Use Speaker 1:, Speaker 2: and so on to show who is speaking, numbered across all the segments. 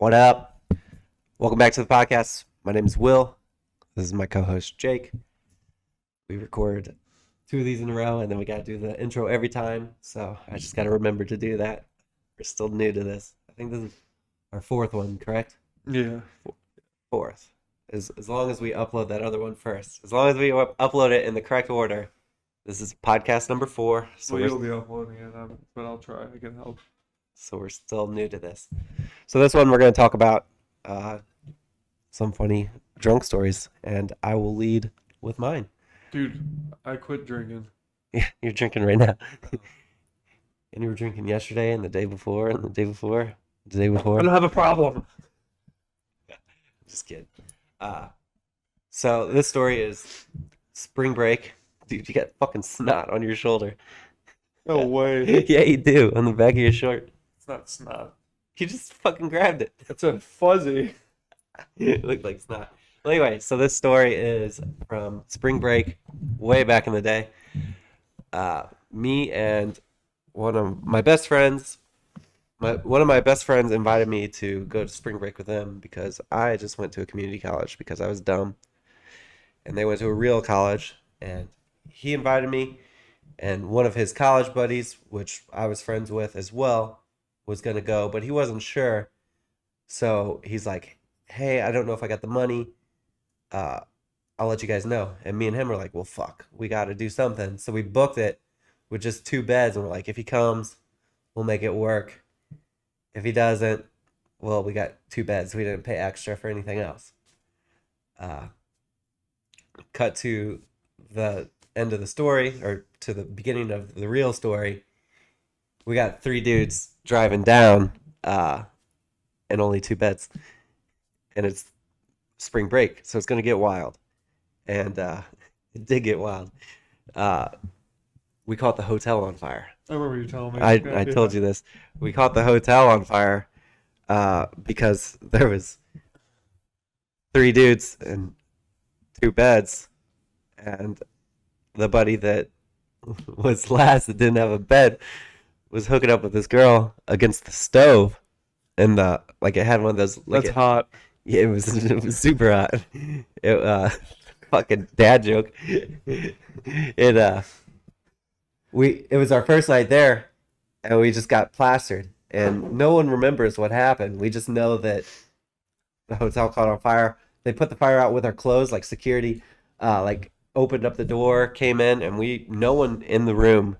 Speaker 1: What up? Welcome back to the podcast. My name is Will. This is my co-host Jake. We record 2 of these in a row, and then we got to do the intro every time. So I just got to remember to do that. We're still new to this. I think this is our 4th one, correct?
Speaker 2: Yeah.
Speaker 1: 4th. As long as we upload that other one first. As long as we upload it in the correct order. This is podcast number 4.
Speaker 2: So you'll be uploading it, but I'll try. I can help.
Speaker 1: So we're still new to this. So this one we're going to talk about some funny drunk stories, and I will lead with mine.
Speaker 2: Dude, I quit drinking.
Speaker 1: Yeah, you're drinking right now. And you were drinking yesterday and the day before and the day before, the day before.
Speaker 2: I don't have a problem.
Speaker 1: Just kidding. So this story is spring break. Dude, you got fucking snot on your shoulder.
Speaker 2: No way.
Speaker 1: Yeah, you do, on the back of your shirt.
Speaker 2: It's not snot.
Speaker 1: You just fucking grabbed it.
Speaker 2: It's a fuzzy.
Speaker 1: It looked like snot. Well, anyway, so this story is from spring break, way back in the day. Me and one of my best friends, one of my best friends invited me to go to spring break with them because I just went to a community college because I was dumb. And they went to a real college, and he invited me, and one of his college buddies, which I was friends with as well, was going to go, but he wasn't sure. So he's like, hey, I don't know if I got the money. I'll let you guys know. And me and him were like, well, fuck, we got to do something. So we booked it with just 2 beds, and we're like, if he comes, we'll make it work. If he doesn't, well, we got 2 beds. We didn't pay extra for anything else. Cut to the end of the story, or to the beginning of the real story. We got 3 dudes driving down, and only 2 beds. And it's spring break, so it's going to get wild. And it did get wild. We caught the hotel on fire.
Speaker 2: I remember you telling me.
Speaker 1: I told you this. We caught the hotel on fire because there was 3 dudes and 2 beds. And the buddy that was last that didn't have a bed was hooking up with this girl against the stove. And like it had one of those. Like
Speaker 2: That's hot.
Speaker 1: Yeah, it was super hot. Fucking dad joke. It was our first night there, and we just got plastered, and no one remembers what happened. We just know that the hotel caught on fire. They put the fire out with our clothes, like security, like opened up the door, came in, and no one in the room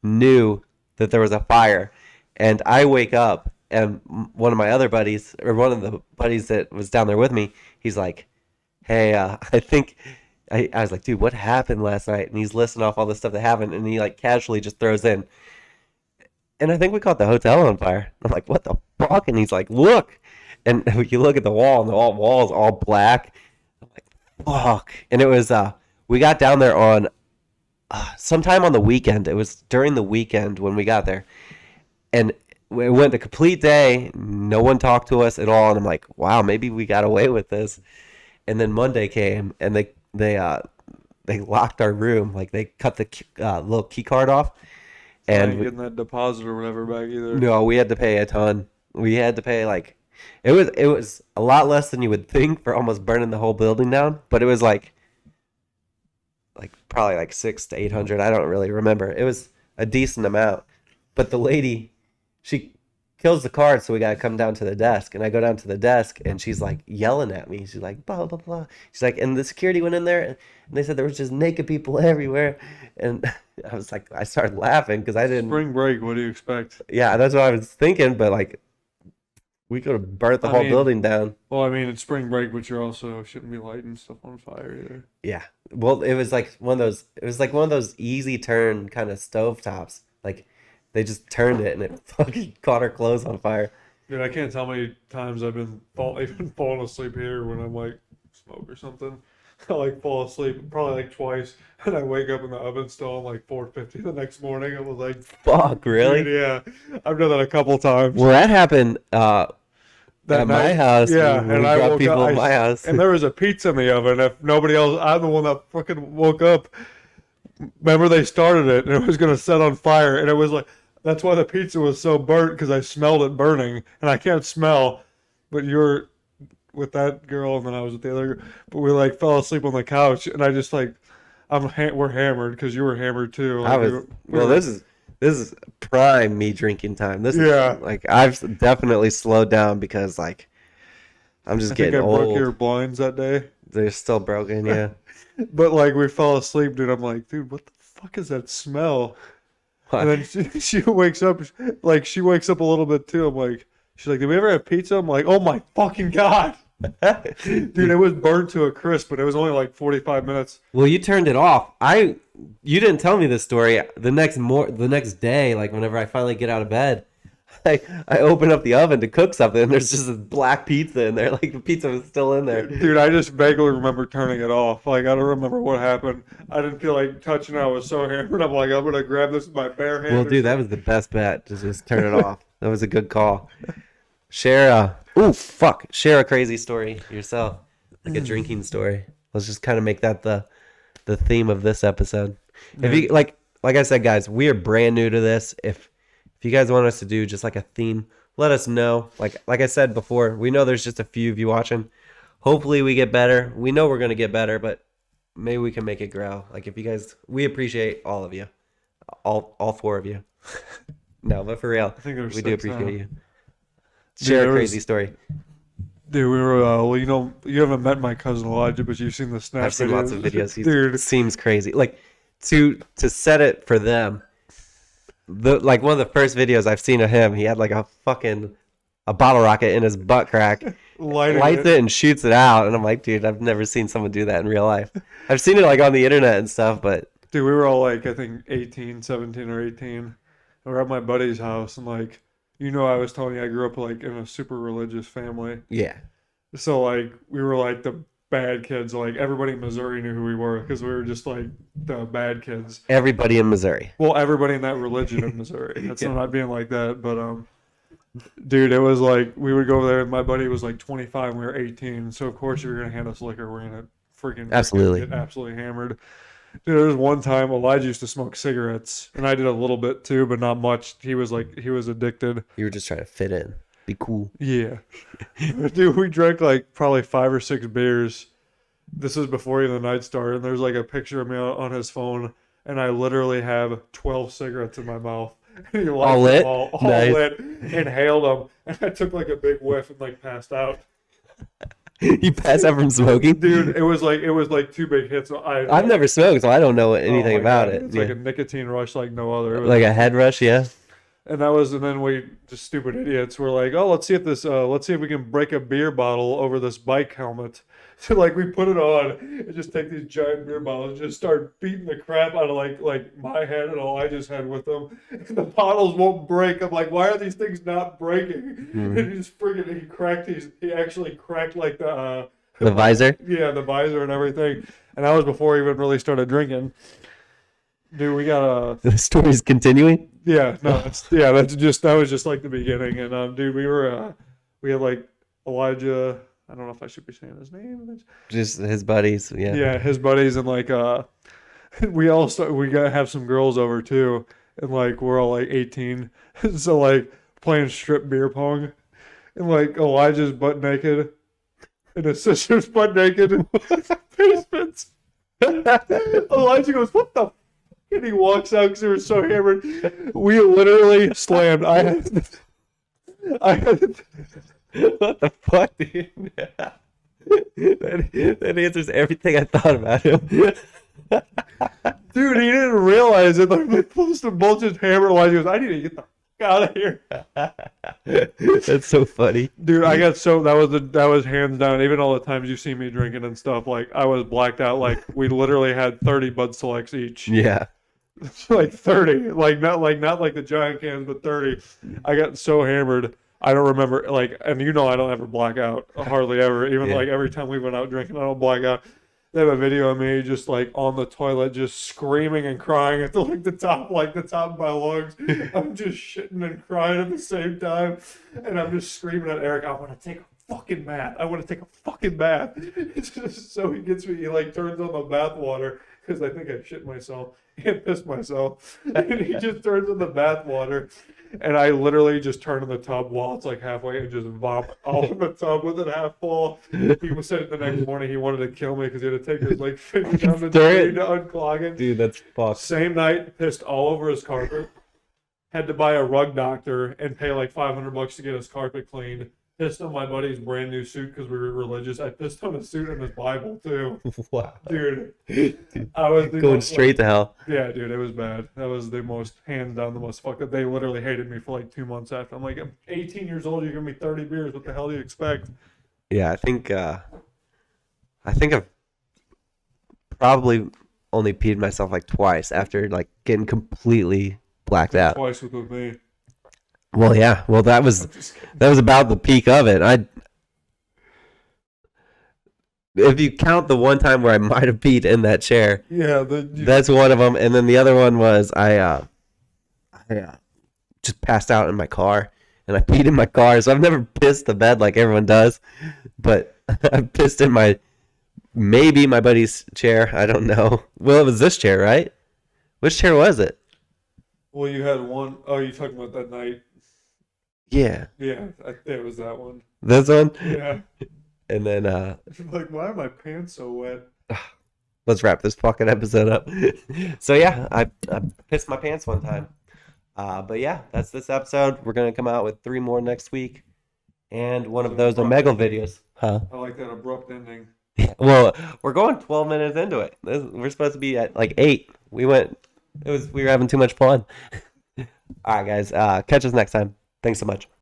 Speaker 1: knew that there was a fire. And I wake up, and one of my other buddies, or one of the buddies that was down there with me, he's like, hey, I think, I was like, dude, what happened last night? And he's listing off all the stuff that happened, and he like casually just throws in, and I think we caught the hotel on fire. I'm like, what the fuck? And he's like, look. And you look at the wall, and the wall is all black. I'm like, fuck. And it was, we got down there on, sometime on the weekend. It was during the weekend when we got there. And it went a complete day. No one talked to us at all. And I'm like, wow, maybe we got away with this. And then Monday came, and they locked our room. Like, they cut the little key card off.
Speaker 2: And getting that deposit or whatever back either.
Speaker 1: No, we had to pay a ton. We had to pay like, it was a lot less than you would think for almost burning the whole building down. But it was like probably like 600 to 800. I don't really remember. It was a decent amount. But the lady, she kills the card, so we got to come down to the desk. And I go down to the desk, and she's like yelling at me. She's like, blah, blah, blah. She's like, and the security went in there, and they said there was just naked people everywhere. And I was like, I started laughing because I didn't.
Speaker 2: Spring break, what do you expect?
Speaker 1: Yeah, that's what I was thinking, but like, we could have burnt the whole building down.
Speaker 2: Well, I mean, it's spring break, but you also shouldn't be lighting stuff on fire either.
Speaker 1: Yeah. Well, it was like one of those easy turn kind of stovetops. Like, they just turned it, and it fucking caught our clothes on fire.
Speaker 2: Dude, I can't tell how many times I've been falling asleep here when I'm like smoke or something. I like fall asleep probably like twice, and I wake up in the oven still on like 4:50 the next morning. I was like,
Speaker 1: fuck, really?
Speaker 2: Dude, yeah, I've done that a couple times.
Speaker 1: Well, that happened at my house.
Speaker 2: Yeah,
Speaker 1: and I brought people at my house.
Speaker 2: And there was a pizza in the oven. If nobody else, I'm the one that fucking woke up. Remember, they started it, and it was going to set on fire, and it was like, that's why the pizza was so burnt, because I smelled it burning, and I can't smell. but you were with that girl, and then I was with the other girl. But we like fell asleep on the couch, and I just like, we're hammered because you were hammered too.
Speaker 1: I
Speaker 2: Like
Speaker 1: was well. This is prime me drinking time. This is
Speaker 2: yeah.
Speaker 1: like I've definitely slowed down because like I'm just
Speaker 2: I think
Speaker 1: getting
Speaker 2: I broke
Speaker 1: old.
Speaker 2: your blinds that day.
Speaker 1: They're still broken. Yeah.
Speaker 2: But like we fell asleep, dude. I'm like, dude, what the fuck is that smell? And then she wakes up, like she wakes up a little bit too. I'm like, she's like, did we ever have pizza? I'm like, oh my fucking god, dude, it was burnt to a crisp, but it was only like 45 minutes.
Speaker 1: Well, you turned it off. You didn't tell me this story. The next day, like whenever I finally get out of bed, I open up the oven to cook something, and there's just this black pizza in there. Like the pizza was still in there.
Speaker 2: Dude, I just vaguely remember turning it off. Like I don't remember what happened. I didn't feel like touching it. I was so hammered. I'm like, I'm gonna grab this with my bare hands.
Speaker 1: Well, dude, that was the best bet. Just turn it off. That was a good call. Share a crazy story yourself, like a drinking story. Let's just kind of make that the theme of this episode. If you like I said, guys, we are brand new to this. If you guys want us to do just like a theme, let us know. Like I said before, we know there's just a few of you watching. Hopefully we get better. We know we're gonna get better, but maybe we can make it grow. Like if you guys, we appreciate all of you, all four of you. No, but for real,
Speaker 2: I think there's
Speaker 1: we do
Speaker 2: 6 now.
Speaker 1: appreciate you.
Speaker 2: Dude,
Speaker 1: Share
Speaker 2: there
Speaker 1: a
Speaker 2: was-
Speaker 1: crazy story.
Speaker 2: Dude, we were well, you know, you haven't met my cousin Elijah, but you've seen the snap
Speaker 1: I've seen lots of videos. He
Speaker 2: Dude,
Speaker 1: seems crazy. Like to set it for them. Like one of the first videos I've seen of him, he had like a bottle rocket in his butt crack, lights it and shoots it out, and I'm like, dude, I've never seen someone do that in real life. I've seen it like on the internet and stuff, but
Speaker 2: Dude, we were all like, I think 18, 17 or 18. And we're at my buddy's house, and like, you know, I was telling you I grew up like in a super religious family.
Speaker 1: yeah,
Speaker 2: So like, we were like the bad kids. Like everybody in Missouri knew who we were because we were just like the bad kids.
Speaker 1: everybody in Missouri.
Speaker 2: Well, everybody in that religion in Missouri. That's
Speaker 1: Yeah.
Speaker 2: not being like that, but dude, it was like we would go over there. And my buddy was like 25, and we were 18. So of course, you were gonna hand us liquor. We're gonna freaking
Speaker 1: Absolutely.
Speaker 2: get absolutely hammered. Dude, there was one time Elijah used to smoke cigarettes, and I did a little bit too, but not much. He was addicted.
Speaker 1: You were just trying to fit in, be cool.
Speaker 2: Yeah, dude, we drank like probably 5 or 6 beers. This is before even the night started, and there's like a picture of me on his phone, and I literally have 12 cigarettes in my mouth. And he lights
Speaker 1: All
Speaker 2: them
Speaker 1: lit?
Speaker 2: all
Speaker 1: Nice.
Speaker 2: lit, inhaled them, and I took like a big whiff and like passed out.
Speaker 1: You pass out from smoking,
Speaker 2: Dude, it was like 2 big hits.
Speaker 1: I've never smoked, so I don't know anything
Speaker 2: oh my
Speaker 1: about
Speaker 2: God,
Speaker 1: it.
Speaker 2: It's
Speaker 1: Yeah.
Speaker 2: like a nicotine rush like no other. It was
Speaker 1: Like a head rush, yeah.
Speaker 2: And then we just stupid idiots were like, oh, let's see if we can break a beer bottle over this bike helmet. So like we put it on and just take these giant beer bottles and just start beating the crap out of like my head and Elijah's head with them. And the bottles won't break. I'm like, why are these things not breaking? And he just he actually cracked like the
Speaker 1: visor.
Speaker 2: yeah, the visor and everything. And that was before he even really started drinking. Dude, we got
Speaker 1: The story's continuing.
Speaker 2: that was just like the beginning. And dude, we had like Elijah. I don't know if I should be saying his name.
Speaker 1: Just his buddies, yeah.
Speaker 2: Yeah, his buddies, and like we gotta have some girls over too, and like we're all like 18, so like playing strip beer pong, and like Elijah's butt naked, and his sister's butt naked in the basement. Elijah goes, "What the?" And he walks out because we were so hammered. We literally slammed. I had
Speaker 1: What the fuck, dude? that answers everything I thought about him.
Speaker 2: Dude, he didn't realize it. Like, they supposed to both just hammer Elijah. He goes, I need to get the fuck out of here.
Speaker 1: That's so funny.
Speaker 2: Dude, I got so that was hands down. Even all the times you see me drinking and stuff, like I was blacked out. Like we literally had 30 Bud Selects each.
Speaker 1: Yeah.
Speaker 2: Like 30. Not like the giant cans, but 30. I got so hammered. I don't remember, like, and you know I don't ever black out, hardly ever. Even
Speaker 1: Yeah.
Speaker 2: like every time we went out drinking, I don't black out. They have a video of me just like on the toilet, just screaming and crying at the top of my lungs. I'm just shitting and crying at the same time, and I'm just screaming at Eric, I want to take a fucking bath. I want to take a fucking bath. So he gets me, he like turns on the bath water because I think I shit myself and pissed myself, and he just turns on the bath water. And I literally just turn in the tub while it's like halfway and just vomit all in the tub with it half full. He was saying the next morning he wanted to kill me because he had to take his like finger down the
Speaker 1: Stir
Speaker 2: drain
Speaker 1: it.
Speaker 2: to unclog it.
Speaker 1: Dude, that's fucked.
Speaker 2: Same night, pissed all over his carpet. Had to buy a rug doctor and pay like $500 to get his carpet cleaned. Pissed on my buddy's brand new suit because we were religious. I pissed on his suit and his Bible too.
Speaker 1: Wow.
Speaker 2: Dude,
Speaker 1: Dude,
Speaker 2: I was the
Speaker 1: going
Speaker 2: most,
Speaker 1: straight to hell.
Speaker 2: yeah, dude, it was bad. That was the most, hands down, the most fucked up. They literally hated me for like 2 months after. I'm like, I'm 18 years old. You're giving me 30 beers. What the hell do you expect?
Speaker 1: Yeah, I think I've probably only peed myself like twice after like getting completely blacked out.
Speaker 2: Twice with me.
Speaker 1: Well, yeah. Well, that was
Speaker 2: I'm just kidding.
Speaker 1: about the peak of it. If you count the one time where I might have peed in that chair,
Speaker 2: Yeah,
Speaker 1: that's one of them. And then the other one was I just passed out in my car, and I peed in my car. So I've never pissed the bed like everyone does, but I pissed in maybe my buddy's chair. I don't know. Well, it was this chair, right? Which chair was it?
Speaker 2: well, you had one. Oh, you talking about that night?
Speaker 1: Yeah,
Speaker 2: Yeah, it was that one.
Speaker 1: this one.
Speaker 2: Yeah.
Speaker 1: And then
Speaker 2: Like, why are my pants so wet?
Speaker 1: let's wrap this fucking episode up. So yeah, I pissed my pants one time. But yeah, that's this episode. We're gonna come out with 3 more next week, and one of those Omegle videos. Huh?
Speaker 2: I like that abrupt ending.
Speaker 1: Well, we're going 12 minutes into it. We're supposed to be at like 8. We were having too much fun. All right, guys. Catch us next time. Thanks so much.